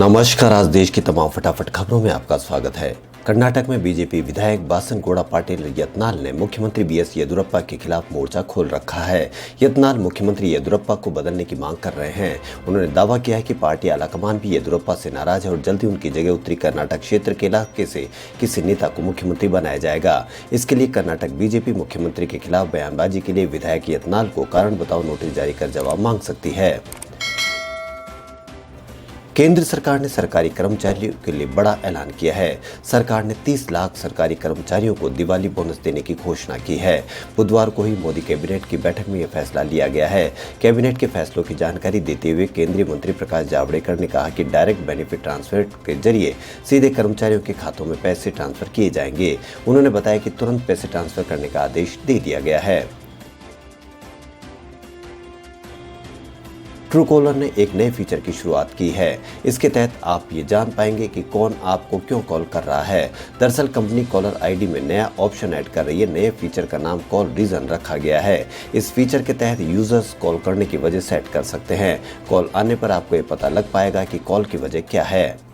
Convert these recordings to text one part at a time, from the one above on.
नमस्कार। आज देश की तमाम फटाफट खबरों में आपका स्वागत है। कर्नाटक में बीजेपी विधायक बासनगौड़ा पाटिल यत्नाल ने मुख्यमंत्री बीएस येदियुरप्पा के खिलाफ मोर्चा खोल रखा है। यत्नाल मुख्यमंत्री येदियुरप्पा को बदलने की मांग कर रहे हैं। उन्होंने दावा किया है कि पार्टी आलाकमान भी येदियुरप्पा से नाराज है और जल्दी उनकी जगह उत्तरी कर्नाटक क्षेत्र के इलाके से किसी नेता को मुख्यमंत्री बनाया जाएगा। इसके लिए कर्नाटक बीजेपी मुख्यमंत्री के खिलाफ बयानबाजी के लिए विधायक यत्नाल को कारण बताओ नोटिस जारी कर जवाब मांग सकती है। केंद्र सरकार ने सरकारी कर्मचारियों के लिए बड़ा ऐलान किया है। सरकार ने 30 लाख सरकारी कर्मचारियों को दिवाली बोनस देने की घोषणा की है। बुधवार को ही मोदी कैबिनेट की बैठक में यह फैसला लिया गया है। कैबिनेट के फैसलों की जानकारी देते हुए केंद्रीय मंत्री प्रकाश जावड़ेकर ने कहा कि डायरेक्ट बेनिफिट ट्रांसफर के जरिए सीधे कर्मचारियों के खातों में पैसे ट्रांसफर किए जाएंगे। उन्होंने बताया कि तुरंत पैसे ट्रांसफर करने का आदेश दे दिया गया है। ट्रूकॉलर ने एक नए फीचर की शुरुआत की है। इसके तहत आप ये जान पाएंगे कि कौन आपको क्यों कॉल कर रहा है। दरअसल कंपनी कॉलर आईडी में नया ऑप्शन ऐड कर रही है। नए फीचर का नाम कॉल रीजन रखा गया है। इस फीचर के तहत यूजर्स कॉल करने की वजह सेट कर सकते हैं। कॉल आने पर आपको ये पता लग पाएगा कि कॉल की वजह क्या है।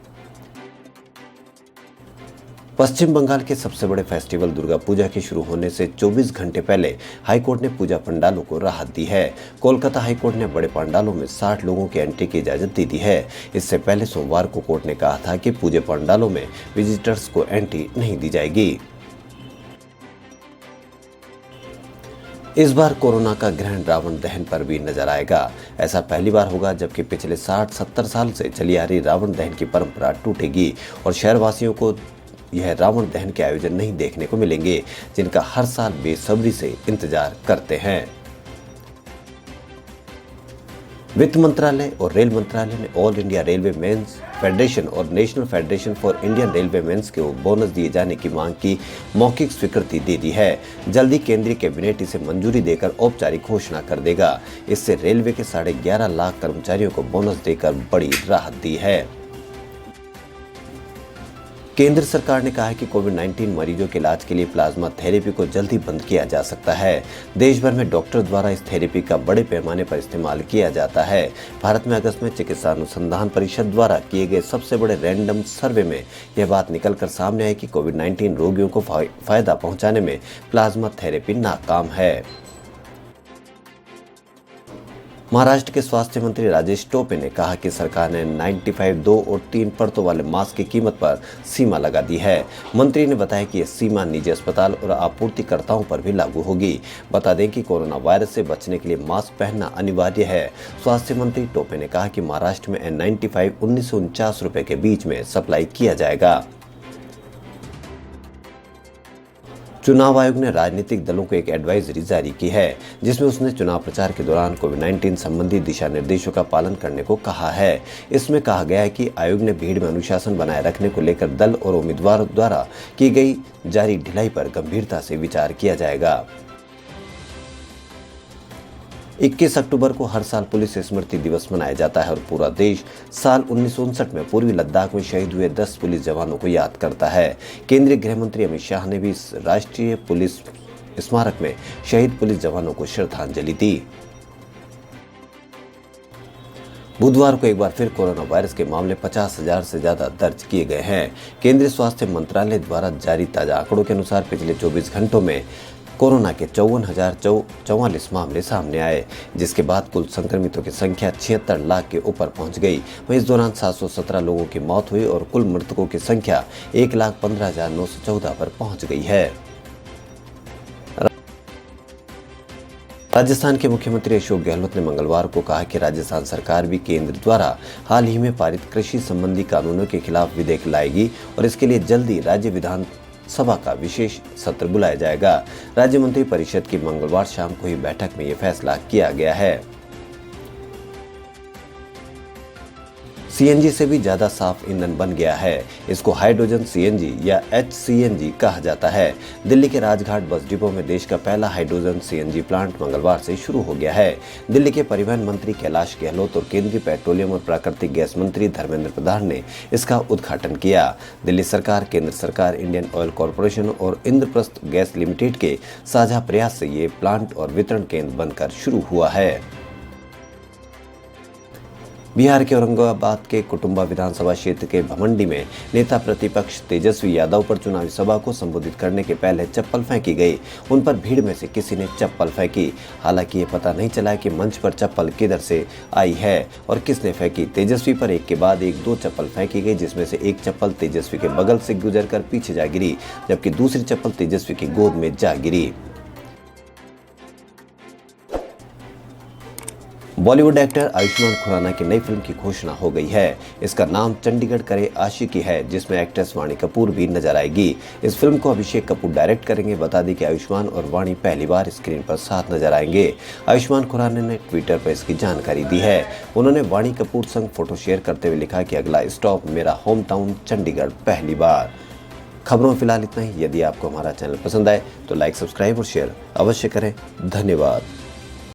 पश्चिम बंगाल के सबसे बड़े फेस्टिवल दुर्गा पूजा के शुरू होने से 24 घंटे पहले हाईकोर्ट ने पूजा पंडालों को राहत दी है। कोलकाता हाईकोर्ट ने बड़े पंडालों में 60 लोगों की एंट्री की इजाजत दे दी है। इससे पहले सोमवार को कोर्ट ने कहा था कि पूजे पंडालों में विजिटर्स को एंट्री नहीं दी जाएगी। इस बार कोरोना का ग्रहण रावण दहन पर भी नजर आएगा। ऐसा पहली बार होगा जबकि पिछले 60-70 साल से चली आ रही रावण दहन की परंपरा टूटेगी और शहरवासियों को यह रावण दहन के आयोजन नहीं देखने को मिलेंगे, जिनका हर साल बेसब्री से इंतजार करते हैं। वित्त मंत्रालय और रेल मंत्रालय ने all India railway men's federation और national federation for Indian railway men's को बोनस दिए जाने की मांग की मौखिक स्वीकृति दे दी है। जल्दी केंद्रीय कैबिनेट इसे मंजूरी देकर औपचारिक घोषणा कर देगा। इससे रेलवे के 11.5 लाख कर्मचारियों को बोनस देकर बड़ी राहत दी है। केंद्र सरकार ने कहा है कि कोविड-19 मरीजों के इलाज के लिए प्लाज्मा थेरेपी को जल्दी बंद किया जा सकता है। देश भर में डॉक्टर द्वारा इस थेरेपी का बड़े पैमाने पर इस्तेमाल किया जाता है। भारत में अगस्त में चिकित्सा अनुसंधान परिषद द्वारा किए गए सबसे बड़े रैंडम सर्वे में यह बात निकलकर सामने आई कि कोविड-19 रोगियों को फायदा पहुंचाने में प्लाज्मा थेरेपी नाकाम है। महाराष्ट्र के स्वास्थ्य मंत्री राजेश टोपे ने कहा कि सरकार ने 95, 2 और 3 परतों वाले मास्क की कीमत पर सीमा लगा दी है। मंत्री ने बताया कि यह सीमा निजी अस्पताल और आपूर्तिकर्ताओं पर भी लागू होगी। बता दें कि कोरोना वायरस से बचने के लिए मास्क पहनना अनिवार्य है। स्वास्थ्य मंत्री टोपे ने कहा कि महाराष्ट्र में N95 1949 रुपए के बीच में सप्लाई किया जाएगा। चुनाव आयोग ने राजनीतिक दलों को एक एडवाइजरी जारी की है, जिसमें उसने चुनाव प्रचार के दौरान कोविड-19 संबंधी दिशा निर्देशों का पालन करने को कहा है। इसमें कहा गया है कि आयोग ने भीड़ में अनुशासन बनाए रखने को लेकर दल और उम्मीदवारों द्वारा की गई जारी ढिलाई पर गंभीरता से विचार किया जाएगा। 21 अक्टूबर को हर साल पुलिस स्मृति दिवस मनाया जाता है और पूरा देश साल 1959 में पूर्वी लद्दाख में शहीद हुए 10 पुलिस जवानों को याद करता है। केंद्रीय गृह मंत्री अमित शाह ने भी राष्ट्रीय पुलिस स्मारक में शहीद पुलिस जवानों को श्रद्धांजलि दी। बुधवार को एक बार फिर कोरोना वायरस के मामले 50,000 से ज्यादा दर्ज किए गए हैं। केंद्रीय स्वास्थ्य मंत्रालय द्वारा जारी ताजा आंकड़ों के अनुसार पिछले 24 घंटों में कोरोना के 54,044 मामले सामने आए, जिसके बाद कुल संक्रमितों की संख्या 76 लाख के ऊपर पहुंच गई। वहीं इस दौरान 717 लोगों की मौत हुई और कुल मृतकों की संख्या 1,15,914 पर पहुंच गई है। राजस्थान के मुख्यमंत्री अशोक गहलोत ने मंगलवार को कहा कि राजस्थान सरकार भी केंद्र द्वारा हाल ही में पारित कृषि संबंधी कानूनों के खिलाफ विधेयक लाएगी और इसके लिए जल्दी राज्य विधान सभा का विशेष सत्र बुलाया जाएगा। राज्य मंत्री परिषद की मंगलवार शाम को ही बैठक में यह फैसला किया गया है। सीएनजी से भी ज्यादा साफ ईंधन बन गया है। इसको हाइड्रोजन सीएनजी या HCNG कहा जाता है। दिल्ली के राजघाट बस डिपो में देश का पहला हाइड्रोजन सीएनजी प्लांट मंगलवार से शुरू हो गया है। दिल्ली के परिवहन मंत्री कैलाश गहलोत और केंद्रीय पेट्रोलियम और प्राकृतिक गैस मंत्री धर्मेंद्र प्रधान ने इसका उद्घाटन किया। दिल्ली सरकार, केंद्र सरकार, इंडियन ऑयल कॉरपोरेशन और इंद्रप्रस्थ गैस लिमिटेड के साझा प्रयास से ये प्लांट और वितरण केंद्र बनकर शुरू हुआ है। बिहार के औरंगाबाद के कुटुंबा विधानसभा क्षेत्र के भमंडी में नेता प्रतिपक्ष तेजस्वी यादव पर चुनावी सभा को संबोधित करने के पहले चप्पल फेंकी गई। उन पर भीड़ में से किसी ने चप्पल फेंकी। हालांकि ये पता नहीं चला कि मंच पर चप्पल किधर से आई है और किसने फेंकी। तेजस्वी पर एक के बाद एक 2 चप्पल फेंकी गई, जिसमें से एक चप्पल तेजस्वी के बगल से गुजरकर पीछे जा गिरी, जबकि दूसरी चप्पल तेजस्वी की गोद में जा गिरी। बॉलीवुड एक्टर आयुष्मान खुराना की नई फिल्म की घोषणा हो गई है। इसका नाम चंडीगढ़ करे आशिकी है, जिसमें एक्ट्रेस वाणी कपूर भी नजर आएगी। इस फिल्म को अभिषेक कपूर डायरेक्ट करेंगे। बता दें कि आयुष्मान और वाणी पहली बार स्क्रीन पर साथ नजर आएंगे। आयुष्मान खुराना ने ट्विटर पर इसकी जानकारी दी है। उन्होंने वाणी कपूर संग फोटो शेयर करते हुए लिखा कि अगला स्टॉप मेरा होम टाउन चंडीगढ़ पहली बार। खबरों में फिलहाल इतना ही। यदि आपको हमारा चैनल पसंद आए तो लाइक, सब्सक्राइब और शेयर अवश्य करें। धन्यवाद।